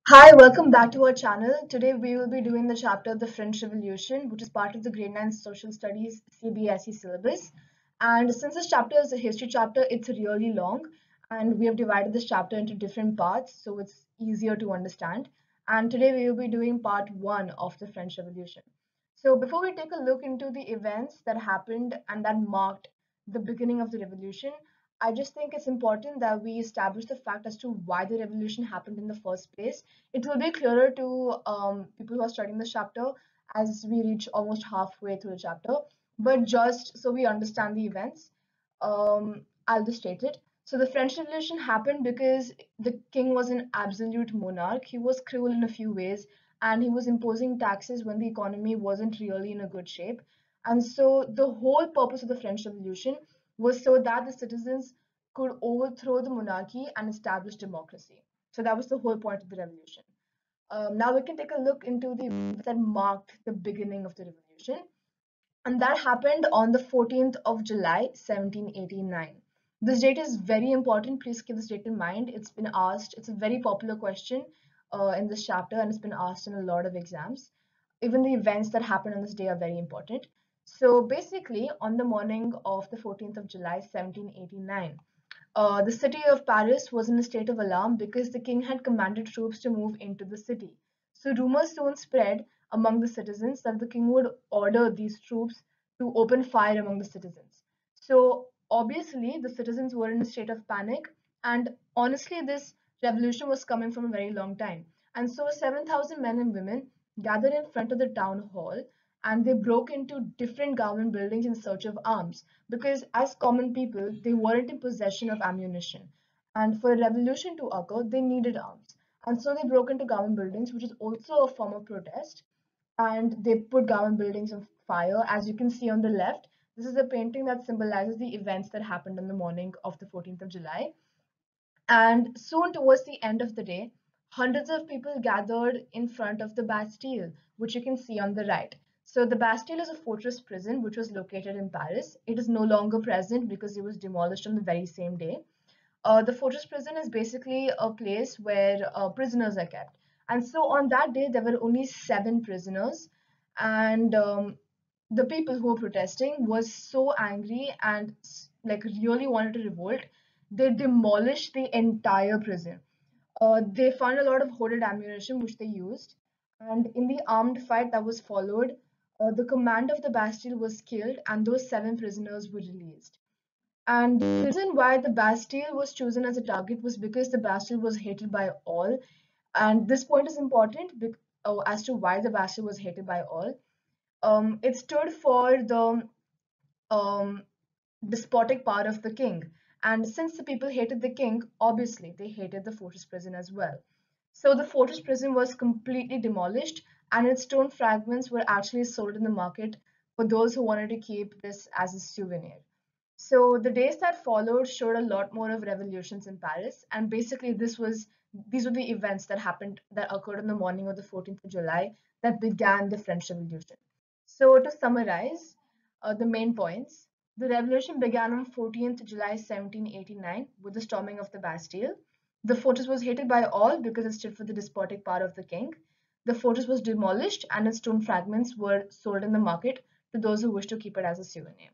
Hi, welcome back to our channel. Today we will be doing the chapter of the French Revolution, which is part of the Grade 9 Social Studies CBSE syllabus. And since this chapter is a history chapter, it's really long, and we have divided this chapter into different parts, so it's easier to understand. And today we will be doing part 1 of the French Revolution. So before we take a look into the events that happened and that marked the beginning of the revolution, I just think it's important that we establish the fact as to why the revolution happened in the first place. It will be clearer to people who are studying this chapter as we reach almost halfway through the chapter. But just so we understand the events, I'll just state it. So the French Revolution happened because the king was an absolute monarch. He was cruel in a few ways, and he was imposing taxes when the economy wasn't really in a good shape. And so the whole purpose of the French Revolution was so that the citizens could overthrow the monarchy and establish democracy. So that was the whole point of the revolution. Now we can take a look into the events that marked the beginning of the revolution. And that happened on the 14th of July, 1789. This date is very important. Please keep this date in mind. It's been asked, it's a very popular question in this chapter, and it's been asked in a lot of exams. Even the events that happened on this day are very important. So basically, on the morning of the 14th of July, 1789, the city of Paris was in a state of alarm because the king had commanded troops to move into the city. So rumors soon spread among the citizens that the king would order these troops to open fire among the citizens. So obviously, the citizens were in a state of panic, and honestly, this revolution was coming from a very long time. And so 7,000 men and women gathered in front of the town hall, and they broke into different government buildings in search of arms because as common people they weren't in possession of ammunition, and for a revolution to occur they needed arms. And so they broke into government buildings, which is also a form of protest, and they put government buildings on fire. As you can see on the left, this is a painting that symbolizes the events that happened on the morning of the 14th of July. And soon, towards the end of the day, hundreds of people gathered in front of the Bastille, which you can see on the right. So the Bastille is a fortress prison which was located in Paris. It is no longer present because it was demolished on the very same day. The fortress prison is basically a place where prisoners are kept. And so on that day, there were only 7 prisoners. And the people who were protesting was so angry and like really wanted to revolt. They demolished the entire prison. They found a lot of hoarded ammunition which they used, and in the armed fight that was followed, the commander of the Bastille was killed, and those 7 prisoners were released. And the reason why the Bastille was chosen as a target was because the Bastille was hated by all. And this point is important as to why the Bastille was hated by all. It stood for the um, despotic power of the king. And since the people hated the king, obviously they hated the fortress prison as well. So the fortress prison was completely demolished, and its stone fragments were actually sold in the market for those who wanted to keep this as a souvenir. So the days that followed showed a lot more of revolutions in Paris, and basically these were the events that happened that occurred on the morning of the 14th of July that began the French Revolution. So to summarize the main points, the revolution began on 14th July 1789 with the storming of the Bastille. The fortress was hated by all because it stood for the despotic power of the king. The fortress was demolished and its stone fragments were sold in the market to those who wish to keep it as a souvenir.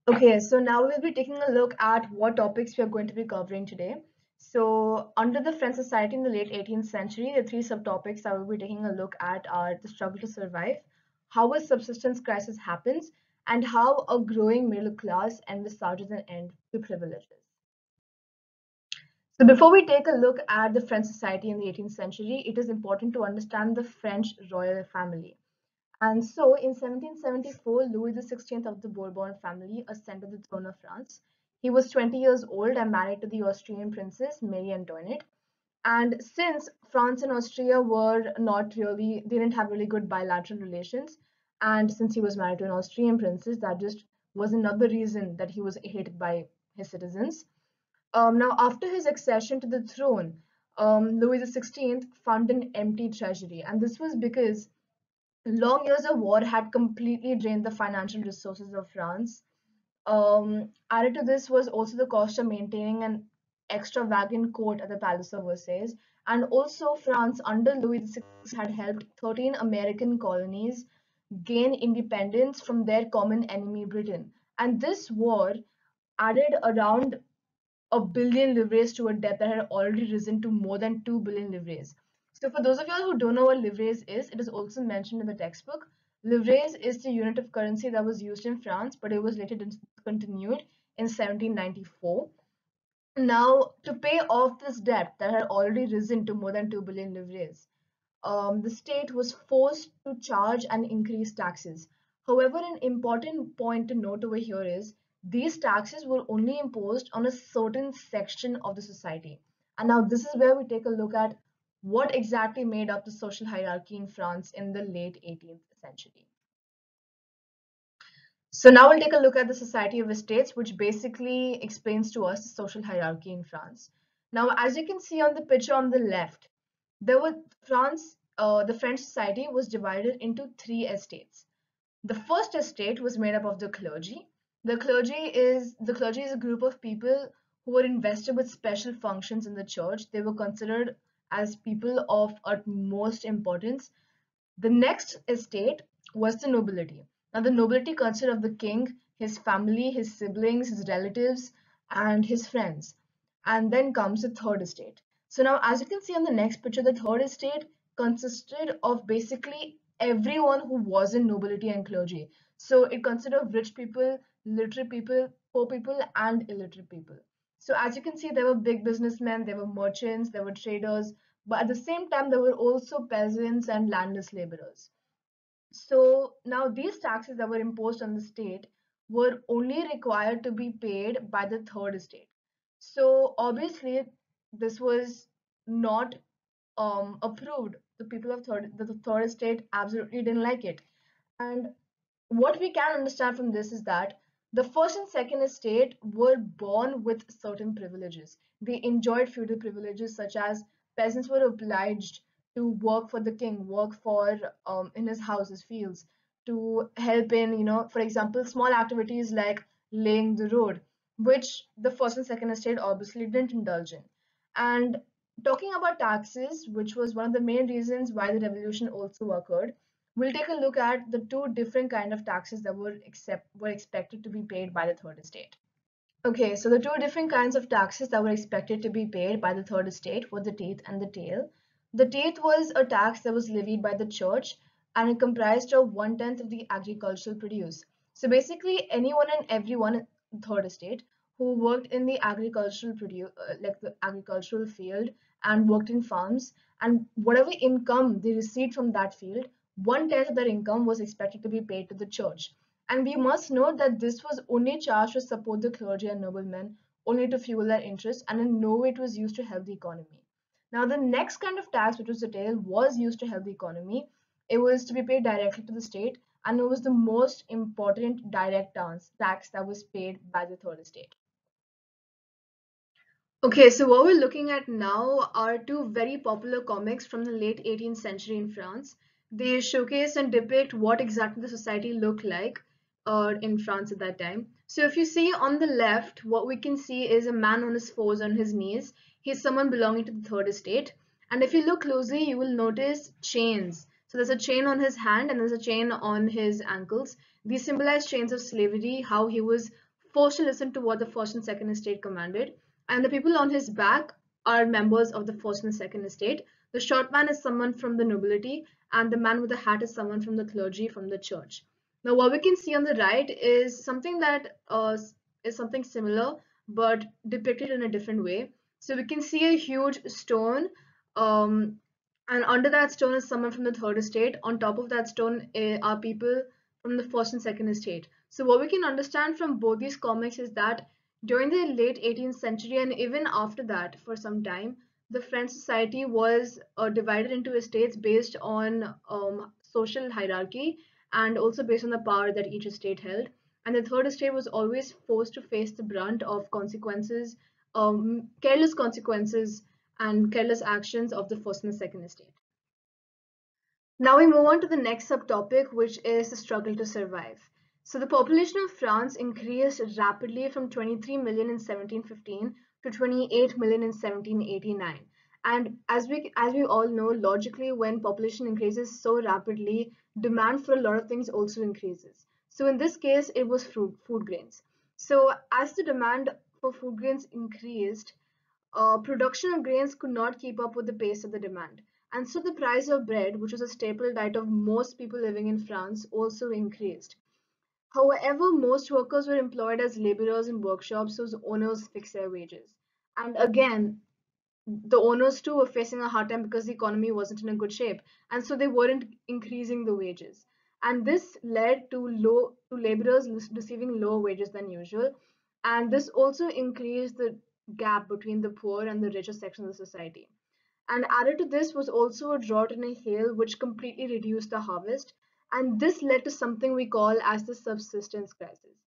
Okay, so now we'll be taking a look at what topics we are going to be covering today. So, under the French society in the late 18th century, the 3 subtopics I will be taking a look at are the struggle to survive, how a subsistence crisis happens, and how a growing middle class envisages an end to privileges. So, before we take a look at the French society in the 18th century, it is important to understand the French royal family. And so in 1774, Louis XVI of the Bourbon family ascended the throne of France. He was 20 years old and married to the Austrian princess Marie Antoinette. And since France and Austria were not really, they didn't have really good bilateral relations, and since he was married to an Austrian princess, that just was another reason that he was hated by his citizens. Now, after his accession to the throne, Louis XVI found an empty treasury, and this was because long years of war had completely drained the financial resources of France. Added to this was also the cost of maintaining an extravagant court at the Palace of Versailles. And also, France under Louis XVI had helped 13 American colonies gain independence from their common enemy, Britain. And this war added around a billion livres to a debt that had already risen to more than 2 billion livres. So, for those of you all who don't know what livres is, it is also mentioned in the textbook. Livres is the unit of currency that was used in France, but it was later discontinued in 1794. Now, to pay off this debt that had already risen to more than 2 billion livres, the state was forced to charge and increase taxes. However, an important point to note over here is these taxes were only imposed on a certain section of the society. And now this is where we take a look at what exactly made up the social hierarchy in France in the late 18th century. So now we'll take a look at the Society of Estates, which basically explains to us the social hierarchy in France. Now, as you can see on the picture on the left, the French society was divided into three estates. The first estate was made up of the clergy. The clergy is a group of people who were invested with special functions in the church. They were considered as people of utmost importance. The next estate was the nobility. Now, the nobility consisted of the king, his family, his siblings, his relatives, and his friends. And then comes the third estate. So now, as you can see on the next picture, the third estate consisted of basically everyone who was in nobility and clergy. So it consisted of rich people, literate people, poor people, and illiterate people. So as you can see, there were big businessmen, there were merchants, there were traders, but at the same time, there were also peasants and landless laborers. So now these taxes that were imposed on the state were only required to be paid by the third estate. So obviously, this was not approved. The third estate absolutely didn't like it. And what we can understand from this is that the first and second estate were born with certain privileges. They enjoyed feudal privileges, such as peasants were obliged to work for the king, work for in his house, his fields, to help in, for example, small activities like laying the road, which the first and second estate obviously didn't indulge in. And talking about taxes, which was one of the main reasons why the revolution also occurred, we'll take a look at the two different kind of taxes that were expected to be paid by the third estate. Okay, so the two different kinds of taxes that were expected to be paid by the third estate were the tithe and the taille. The tithe was a tax that was levied by the church, and it comprised of 1/10 of the agricultural produce. So basically, anyone and everyone in the third estate who worked in the agricultural produce, like the agricultural field, and worked in farms, and whatever income they received from that field, 1/10 of their income was expected to be paid to the church. And we must note that this was only charged to support the clergy and noblemen, only to fuel their interests, and in no way it was used to help the economy. Now, the next kind of tax, which was the taille, was used to help the economy. It was to be paid directly to the state, and it was the most important direct tax that was paid by the third estate. Okay, so what we're looking at now are two very popular comics from the late 18th century in France. They showcase and depict what exactly the society looked like in France at that time. So if you see on the left, what we can see is a man on his fours, on his knees. He's someone belonging to the third estate. And if you look closely, you will notice chains. So there's a chain on his hand and there's a chain on his ankles. These symbolize chains of slavery, how he was forced to listen to what the first and second estate commanded, and the people on his back are members of the first and second estate. The short man is someone from the nobility, and the man with the hat is someone from the clergy, from the church. Now, what we can see on the right is something that is something similar, but depicted in a different way. So we can see a huge stone, and under that stone is someone from the third estate. On top of that stone are people from the first and second estate. So what we can understand from both these comics is that during the late 18th century and even after that for some time, the French society was divided into estates based on social hierarchy and also based on the power that each estate held. And the third estate was always forced to face the brunt of consequences, careless consequences and careless actions of the first and the second estate. Now we move on to the next subtopic, which is the struggle to survive. So the population of France increased rapidly from 23 million in 1715 to 28 million in 1789. And as we all know, logically, when population increases so rapidly, demand for a lot of things also increases. So in this case, it was food grains. So as the demand for food grains increased, production of grains could not keep up with the pace of the demand. And so the price of bread, which was a staple diet of most people living in France, also increased. However, most workers were employed as laborers in workshops whose owners fixed their wages. And again, the owners too were facing a hard time because the economy wasn't in a good shape, and so they weren't increasing the wages. And this led to laborers receiving lower wages than usual, and this also increased the gap between the poor and the richer sections of society. And added to this was also a drought and a hail, which completely reduced the harvest. And this led to something we call as the subsistence crisis.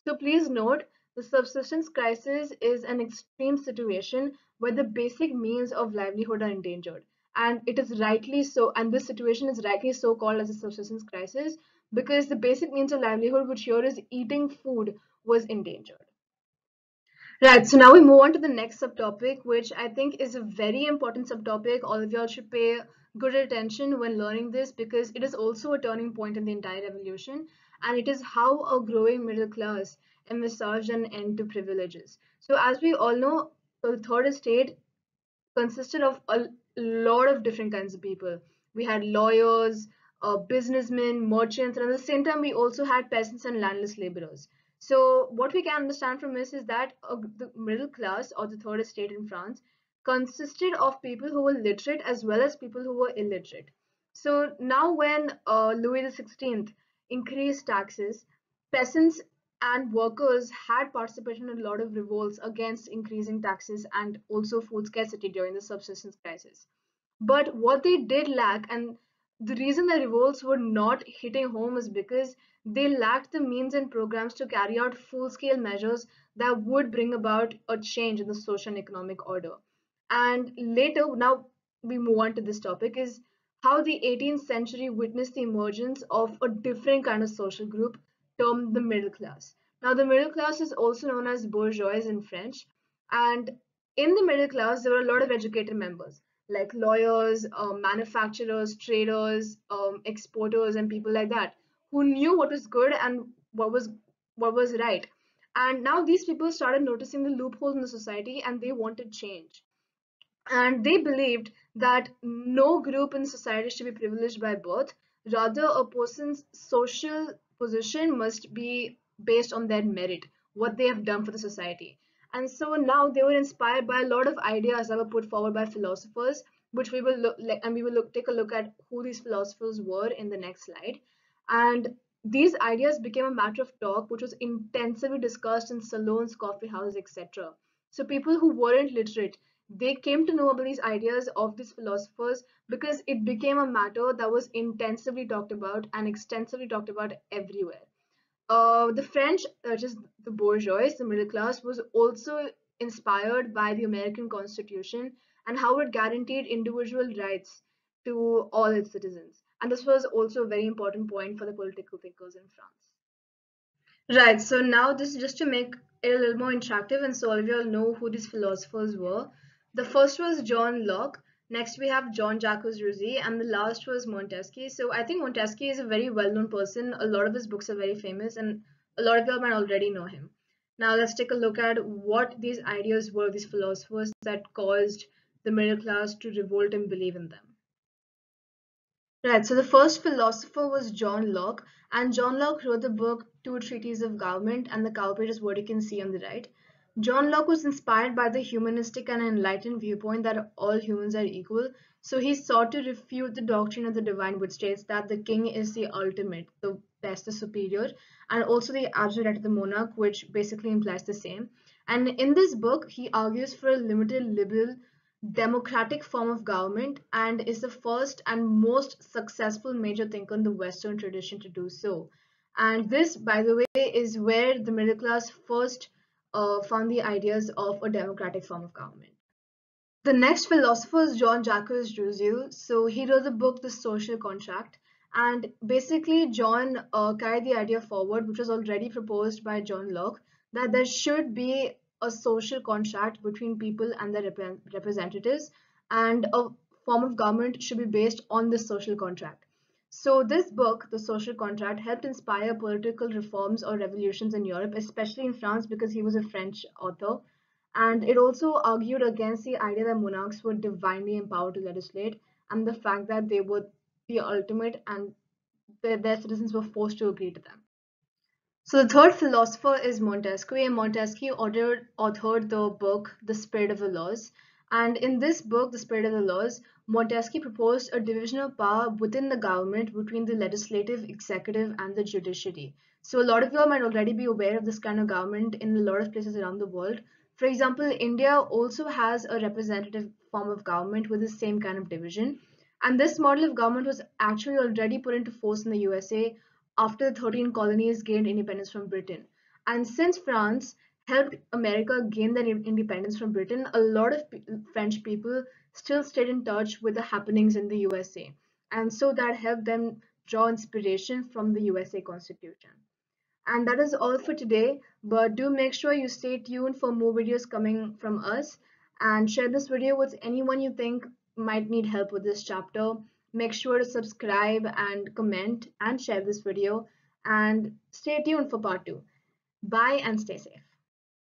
So please note, the subsistence crisis is an extreme situation where the basic means of livelihood are endangered. And it is rightly so, and this situation is rightly so called as a subsistence crisis because the basic means of livelihood, which here is eating food, was endangered. Right, so now we move on to the next subtopic, which I think is a very important subtopic. All of y'all should pay good attention when learning this because it is also a turning point in the entire revolution, and it is how a growing middle class envisaged an end to privileges. So, as we all know, the third estate consisted of a lot of different kinds of people. We had lawyers, businessmen, merchants, and at the same time, we also had peasants and landless laborers. So, what we can understand from this is that the middle class or the third estate in France consisted of people who were literate as well as people who were illiterate. So, now when Louis XVI increased taxes, peasants and workers had participated in a lot of revolts against increasing taxes and also food scarcity during the subsistence crisis. But what they did lack, and the reason the revolts were not hitting home is because they lacked the means and programs to carry out full scale measures that would bring about a change in the social and economic order. And later, now we move on to this topic, is how the 18th century witnessed the emergence of a different kind of social group termed the middle class. Now, the middle class is also known as bourgeois in French, and in the middle class, there were a lot of educated members like lawyers, manufacturers, traders, exporters, and people like that who knew what was good and what was right. And now these people started noticing the loopholes in the society, and they wanted change. And they believed that no group in society should be privileged by birth. Rather, a person's social position must be based on their merit, what they have done for the society. And so now they were inspired by a lot of ideas that were put forward by philosophers, which we will take a look at who these philosophers were in the next slide. And these ideas became a matter of talk, which was intensively discussed in salons, coffee houses, etc. So people who weren't literate, they came to know about these ideas of these philosophers because it became a matter that was intensively talked about and extensively talked about everywhere. The French, just the bourgeois, the middle class, was also inspired by the American Constitution and how it guaranteed individual rights to all its citizens. And this was also a very important point for the political thinkers in France. Right, so now this is just to make it a little more interactive and so all of you all know who these philosophers were. The first was John Locke, next we have Jean-Jacques Rousseau, and the last was Montesquieu. So I think Montesquieu is a very well-known person. A lot of his books are very famous and a lot of you all might already know him. Now let's take a look at what these ideas were, these philosophers that caused the middle class to revolt and believe in them. Right, so the first philosopher was John Locke, and John Locke wrote the book Two Treatises of Government, and the cover page is what you can see on the right. John Locke was inspired by the humanistic and enlightened viewpoint that all humans are equal, so he sought to refute the doctrine of the divine, which states that the king is the ultimate, the best, the superior, and also the absolute right of the monarch, which basically implies the same. And in this book, he argues for a limited liberal democratic form of government and is the first and most successful major thinker in the Western tradition to do so. And this, by the way, is where the middle class first found the ideas of a democratic form of government. The next philosopher is Jean-Jacques Rousseau. So he wrote the book The Social Contract. And basically, John carried the idea forward, which was already proposed by John Locke, that there should be a social contract between people and their representatives, and a form of government should be based on this social contract. So this book, The Social Contract, helped inspire political reforms or revolutions in Europe, especially in France because he was a French author. And it also argued against the idea that monarchs were divinely empowered to legislate, and the fact that they were the ultimate and their citizens were forced to agree to them. So the third philosopher is Montesquieu, and Montesquieu authored the book The Spirit of the Laws. And in this book, The Spirit of the Laws, Montesquieu proposed a division of power within the government between the legislative, executive, and the judiciary. So a lot of you might already be aware of this kind of government in a lot of places around the world. For example, India also has a representative form of government with the same kind of division. And this model of government was actually already put into force in the USA after the 13 colonies gained independence from Britain. And since France helped America gain their independence from Britain, a lot of French people still stayed in touch with the happenings in the USA. And so that helped them draw inspiration from the USA Constitution. And that is all for today, but do make sure you stay tuned for more videos coming from us, and share this video with anyone you think might need help with this chapter. Make sure to subscribe and comment and share this video, and stay tuned for part 2. Bye and stay safe.